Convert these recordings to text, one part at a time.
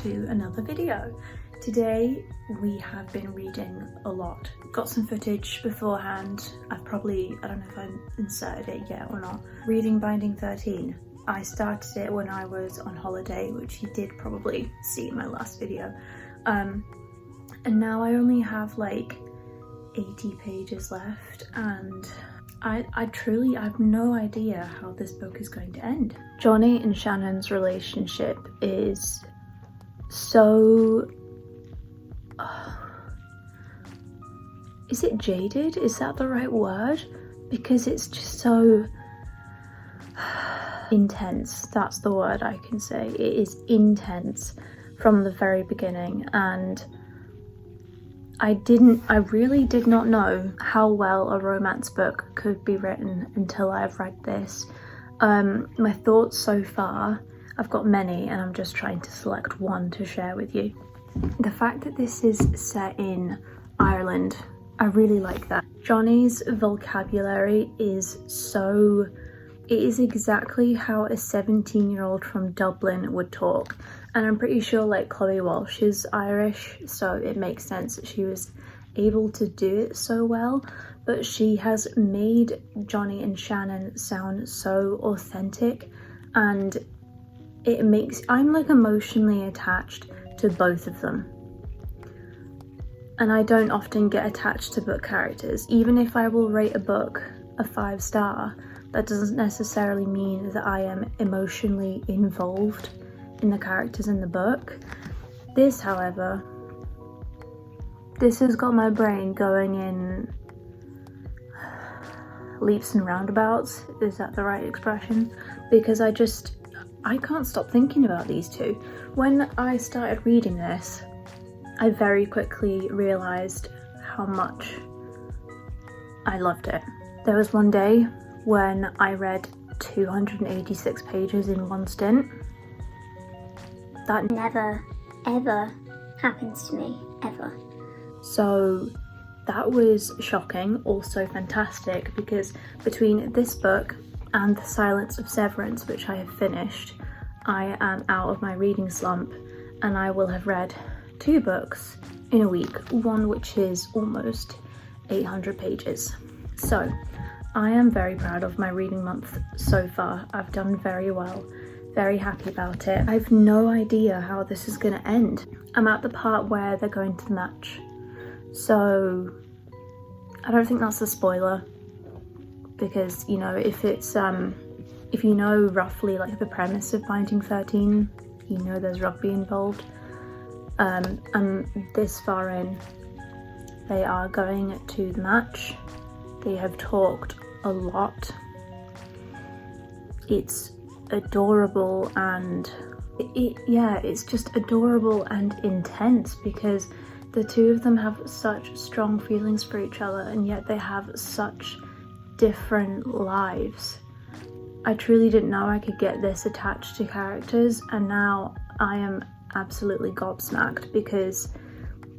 to another video. Today we have been reading a lot. Got some footage beforehand. I don't know if I inserted it yet or not. Reading Binding 13. I started it when I was on holiday, which you did probably see in my last video. And now I only have like 80 pages left, and I have no idea how this book is going to end. Johnny and Shannon's relationship is so... is it jaded? Is that the right word? Because it's just so intense. That's the word I can say. It is intense from the very beginning, and I really did not know how well a romance book could be written until I've read this. My thoughts so far, I've got many, and I'm just trying to select one to share with you. The fact that this is set in Ireland, I really like that. Johnny's vocabulary is it is exactly how a 17-year-old from Dublin would talk. And I'm pretty sure like Chloe Walsh is Irish, so it makes sense that she was able to do it so well. But she has made Johnny and Shannon sound so authentic, and I'm like emotionally attached to both of them. And I don't often get attached to book characters. Even if I will rate a book a 5-star, that doesn't necessarily mean that I am emotionally involved in the characters in the book. This, however, this has got my brain going in leaps and roundabouts. Is that the right expression? Because I can't stop thinking about these two. When I started reading this, I very quickly realised how much I loved it. There was one day when I read 286 pages in one stint. That never, ever happens to me, ever. So that was shocking, also fantastic, because between this book and The Silence of Severance, which I have finished, I am out of my reading slump, and I will have read 2 books in a week, one which is almost 800 pages. So I am very proud of my reading month so far. I've done very well, very happy about it. I have no idea how this is going to end. I'm at the part where they're going to the match, so I don't think that's a spoiler, because you know, if you know roughly like the premise of Binding 13, you know there's rugby involved. And this far in, they are going to the match. They have talked a lot. It's adorable, and it's just adorable and intense, because the two of them have such strong feelings for each other, and yet they have such different lives. I truly didn't know I could get this attached to characters, and now I am absolutely gobsmacked, because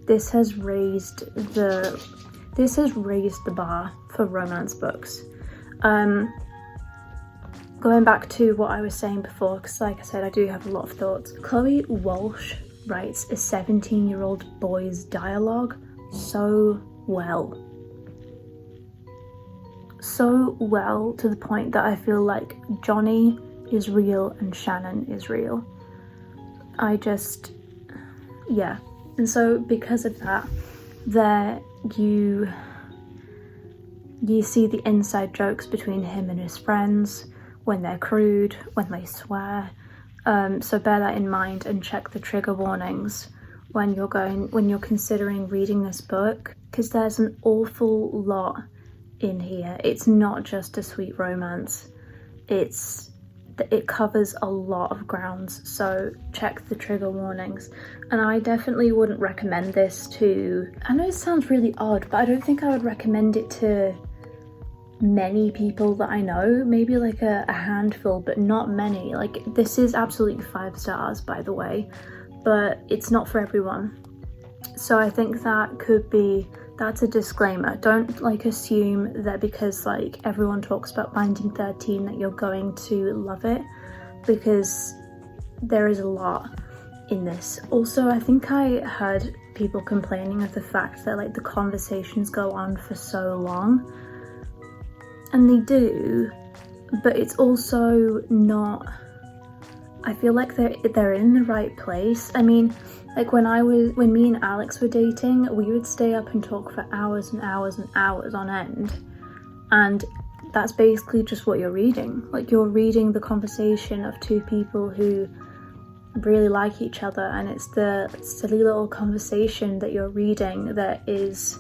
this has raised the bar for romance books. Going back to what I was saying before, because like I said, I do have a lot of thoughts. Chloe Walsh writes a 17-year-old boy's dialogue so well. So well, to the point that I feel like Johnny is real and Shannon is real. And so because of that, there you see the inside jokes between him and his friends, when they're crude, when they swear. So bear that in mind, and check the trigger warnings when you're considering reading this book, because there's an awful lot in here. It's not just a sweet romance. It covers a lot of grounds, so check the trigger warnings. And I definitely wouldn't recommend this to... I know it sounds really odd, but I don't think I would recommend it to many people that I know. Maybe like a handful, but not many. Like, this is absolutely 5 stars, by the way, but it's not for everyone. So I think that's a disclaimer. Don't like assume that because like everyone talks about Binding 13 that you're going to love it, because there is a lot. in this. Also, I think I heard people complaining of the fact that like the conversations go on for so long, and they do, but it's also not, I feel like they're in the right place. I mean, like when me and Alex were dating, we would stay up and talk for hours and hours and hours on end, and that's basically just what you're reading. Like, you're reading the conversation of two people who really like each other, and it's the silly little conversation that you're reading that is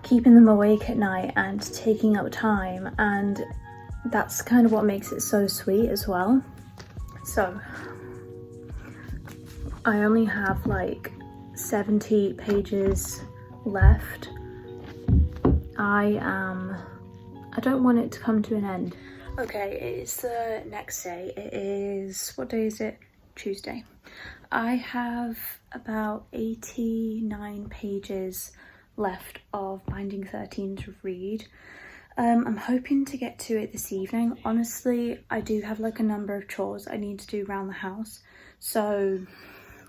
keeping them awake at night and taking up time, and that's kind of what makes it so sweet as well. So I only have like 70 pages left. I don't want it to come to an end. Okay, it's the next day. It is, what day is it? Tuesday. I have about 89 pages left of Binding 13 to read. I'm hoping to get to it this evening. Honestly, I do have like a number of chores I need to do around the house, so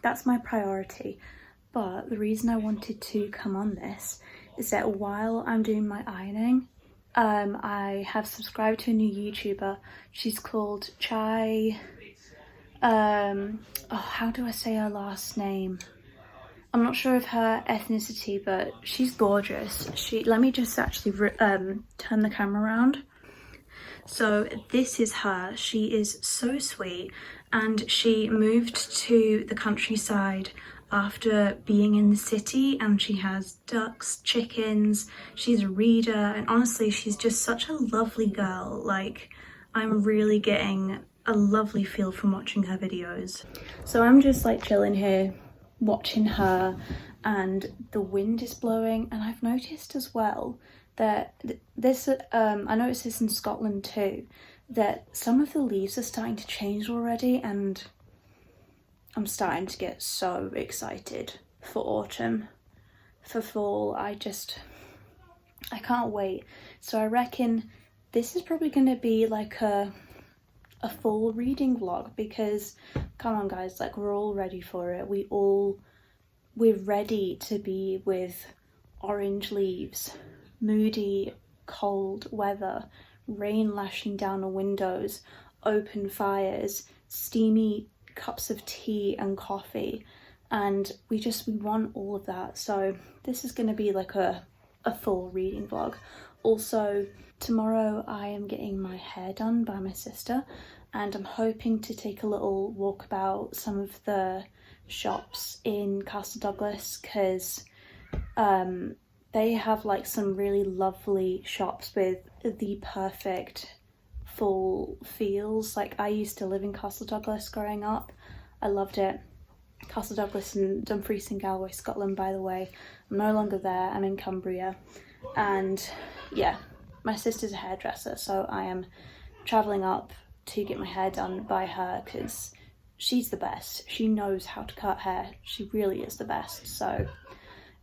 that's my priority. But the reason I wanted to come on this is that while I'm doing my ironing, I have subscribed to a new YouTuber. She's called Chai, how do I say her last name? I'm not sure of her ethnicity, but she's gorgeous. Let me just actually turn the camera around. So this is her. She is so sweet, and she moved to the countryside after being in the city, and she has ducks, chickens, she's a reader, and honestly she's just such a lovely girl. Like, I'm really getting a lovely feel from watching her videos. So I'm just like chilling here watching her, and the wind is blowing, and I've noticed as well that this I noticed this in Scotland too, that some of the leaves are starting to change already, and I'm starting to get so excited for autumn, for fall. I can't wait. So I reckon this is probably going to be like a full reading vlog, because come on guys, like, we're all ready for it. We're ready to be with orange leaves, moody cold weather, rain lashing down the windows, open fires, steamy cups of tea and coffee, and we want all of that. So this is going to be like a full reading vlog. Also, tomorrow I am getting my hair done by my sister, and I'm hoping to take a little walk about some of the shops in Castle Douglas, because they have like some really lovely shops with the perfect full feels. Like, I used to live in Castle Douglas growing up. I loved it. Castle Douglas and Dumfries and Galway, Scotland, by the way. I'm no longer there, I'm in Cumbria. And yeah, my sister's a hairdresser, so I am travelling up to get my hair done by her, because she's the best. She knows how to cut hair. She really is the best. So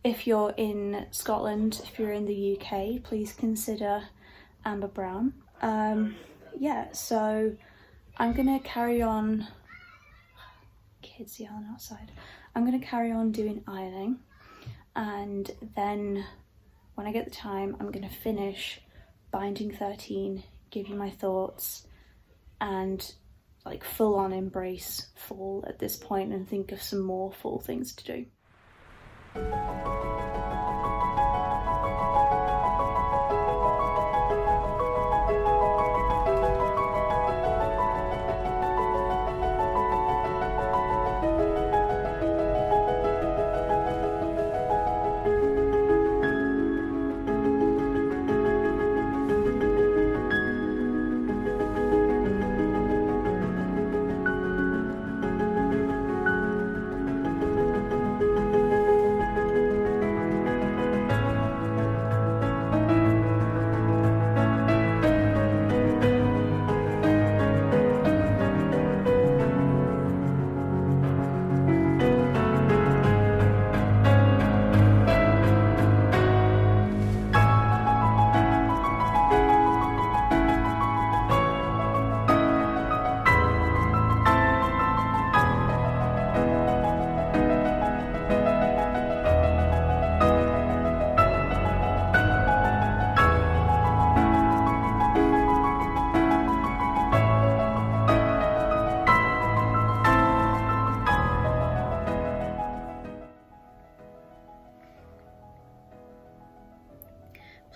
if you're in Scotland, if you're in the UK, please consider Amber Brown. Yeah, so I'm gonna carry on. Kids yelling outside. I'm gonna carry on doing ironing, and then when I get the time, I'm gonna finish Binding 13, give you my thoughts, and like full on embrace fall at this point and think of some more fall things to do.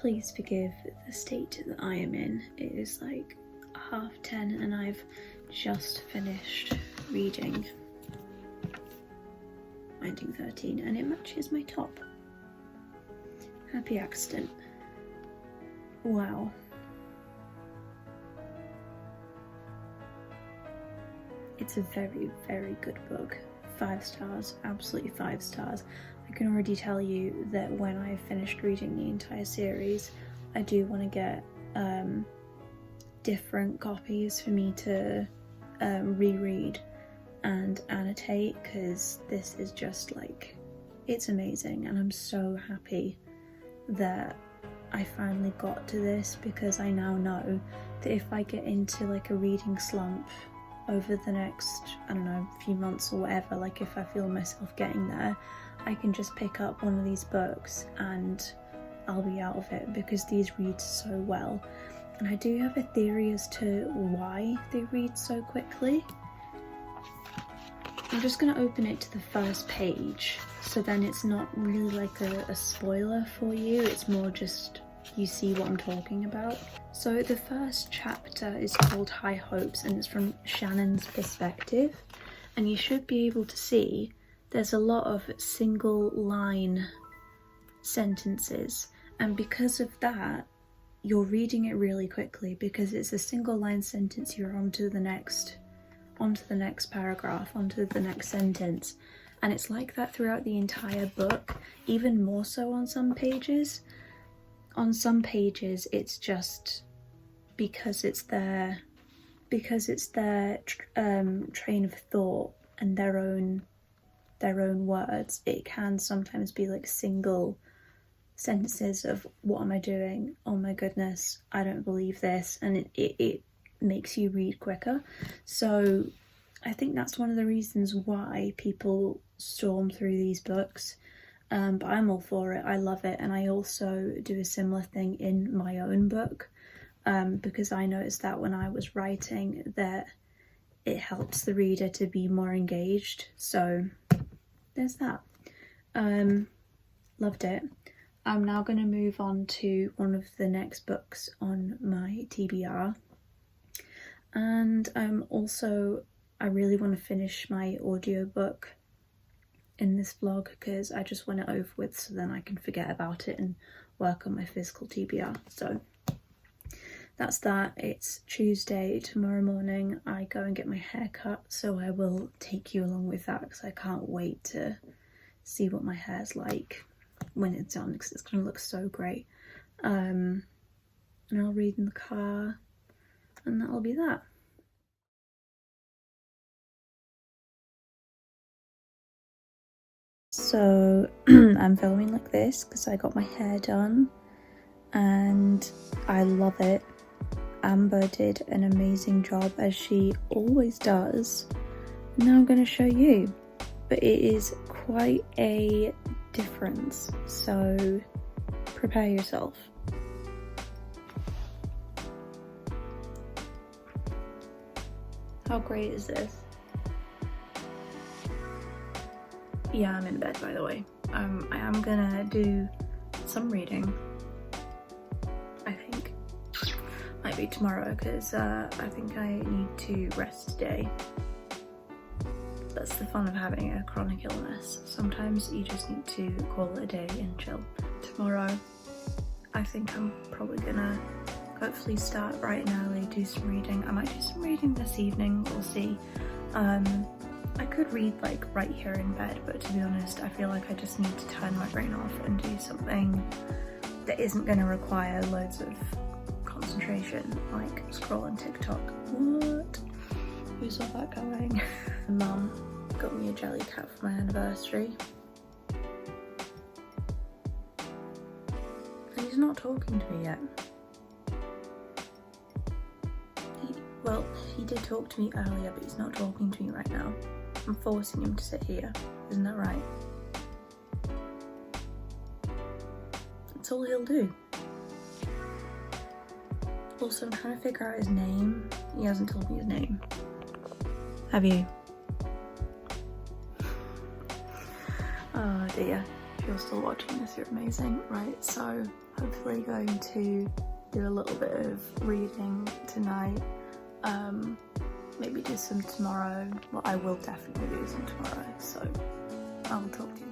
Please forgive the state that I am in. It is like 10:30 and I've just finished reading 1913 and it matches my top. Happy accident. Wow. It's a very, very good book. 5 stars, absolutely 5 stars. I can already tell you that when I finished reading the entire series, I do want to get different copies for me to reread and annotate, because this is just like, it's amazing, and I'm so happy that I finally got to this, because I now know that if I get into like a reading slump over the next, I don't know, few months or whatever, like if I feel myself getting there, I can just pick up one of these books and I'll be out of it, because these read so well. And I do have a theory as to why they read so quickly. I'm just going to open it to the first page, so then it's not really like a spoiler for you, it's more just you see what I'm talking about. So the first chapter is called High Hopes, and it's from Shannon's perspective, and you should be able to see there's a lot of single line sentences, and because of that you're reading it really quickly, because it's a single line sentence, you're onto the next paragraph, onto the next sentence, and it's like that throughout the entire book, even more so on some pages. On some pages it's just because it's their train of thought and their own words, it can sometimes be like single sentences of what am I doing, oh my goodness, I don't believe this, and it makes you read quicker. So I think that's one of the reasons why people storm through these books, but I'm all for it. I love it, and I also do a similar thing in my own book, because I noticed that when I was writing that it helps the reader to be more engaged, so there's that. Loved it. I'm now going to move on to one of the next books on my TBR, and I really want to finish my audiobook in this vlog, because I just want it over with so then I can forget about it and work on my physical TBR. So that's that. It's Tuesday. Tomorrow morning I go and get my hair cut, so I will take you along with that, because I can't wait to see what my hair's like when it's done, because it's going to look so great. And I'll read in the car, and that'll be that. So I'm filming like this because I got my hair done and I love it. Amber did an amazing job, as she always does. Now I'm going to show you, but it is quite a difference, so prepare yourself. How great is this? Yeah, I'm in bed, by the way. I am gonna do some reading, I think. Might be tomorrow, because I think I need to rest today. That's the fun of having a chronic illness. Sometimes you just need to call it a day and chill. Tomorrow, I think I'm probably gonna hopefully start bright and early, do some reading. I might do some reading this evening, we'll see. I could read like right here in bed, but to be honest, I feel like I just need to turn my brain off and do something that isn't going to require loads of concentration, like scrolling TikTok. What? Who saw that going? Mum got me a jelly cat for my anniversary. And he's not talking to me yet. Well, he did talk to me earlier, but he's not talking to me right now. I'm forcing him to sit here, isn't that right? That's all he'll do. Also, I'm trying to figure out his name. He hasn't told me his name. Have you? Oh dear. you're still watching this, you're amazing, right? So hopefully going to do a little bit of reading tonight, maybe do some tomorrow. Well, I will definitely do some tomorrow, so I will talk to you.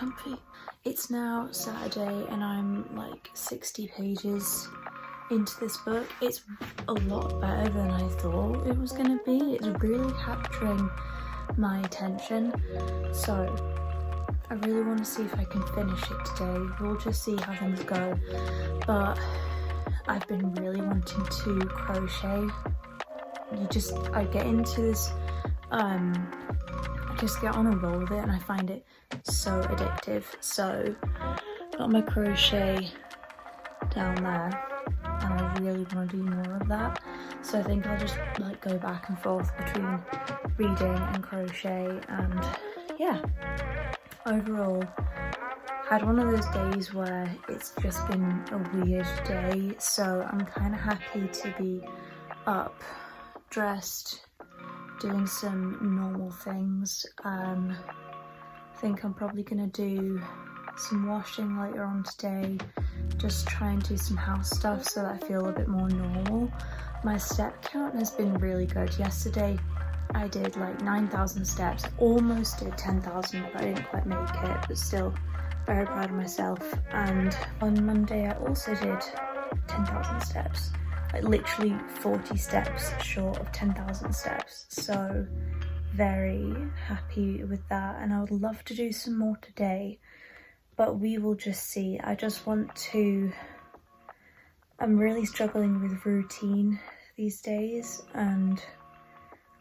comfy. It's now Saturday and I'm like 60 pages into this book. It's a lot better than I thought it was gonna be. It's really capturing my attention, so I really want to see if I can finish it today. We'll just see how things go, but I've been really wanting to crochet. I get into this, I just get on a roll with it and I find it so addictive. So got my crochet down there and I really want to do more of that. So I think I'll just like go back and forth between reading and crochet, and yeah, overall had one of those days where it's just been a weird day, so I'm kind of happy to be up, dressed, doing some normal things. I think I'm probably gonna do some washing later on today, just try and do some house stuff so that I feel a bit more normal. My step count has been really good. Yesterday I did like 9,000 steps, almost did 10,000, but I didn't quite make it, but still very proud of myself. And on Monday I also did 10,000 steps, like literally 40 steps short of 10,000 steps. So very happy with that, and I would love to do some more today, but we will just see. I'm really struggling with routine these days, and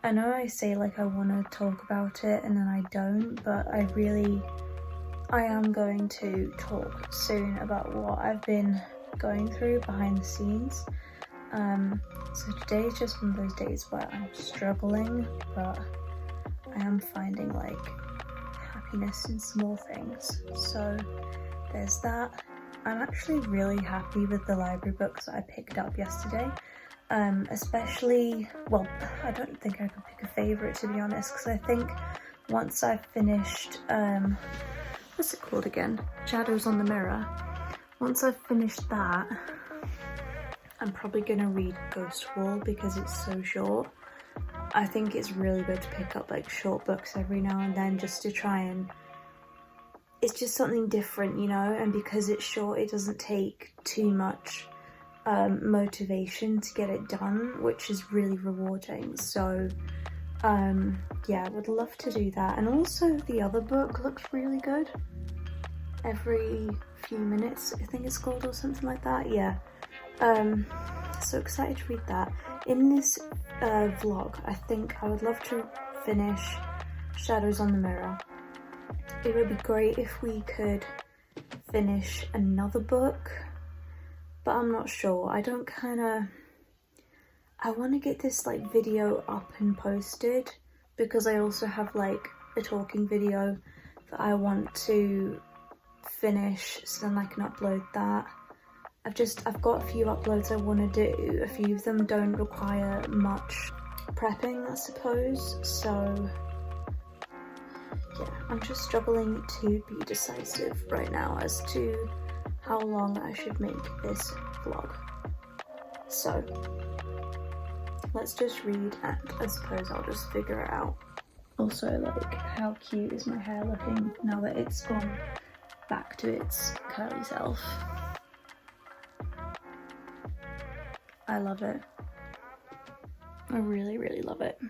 I know I say like I want to talk about it and then I don't, but I am going to talk soon about what I've been going through behind the scenes. So today is just one of those days where I'm struggling, but I am finding like happiness in small things. So there's that. I'm actually really happy with the library books that I picked up yesterday. Especially, well, I don't think I could pick a favourite, to be honest, because I think once I've finished, what's it called again? Shadows on the Mirror. Once I've finished that, I'm probably gonna read Ghost Wall because it's so short. I think it's really good to pick up like short books every now and then just to try and, it's just something different, you know, and because it's short it doesn't take too much motivation to get it done, which is really rewarding. So yeah, I would love to do that. And also the other book looks really good. Every Few Minutes, I think it's called, or something like that. Yeah, so excited to read that. In this vlog, I think I would love to finish Shadows on the Mirror. It would be great if we could finish another book, but I'm not sure. I want to get this like video up and posted, because I also have like a talking video that I want to finish, so then I can upload that. I've got a few uploads I want to do. A few of them don't require much prepping, I suppose, so yeah, I'm just struggling to be decisive right now as to how long I should make this vlog. So let's just read, and I suppose I'll just figure it out. Also, like, how cute is my hair looking now that it's gone back to its curly self? I love it. I really, really love it.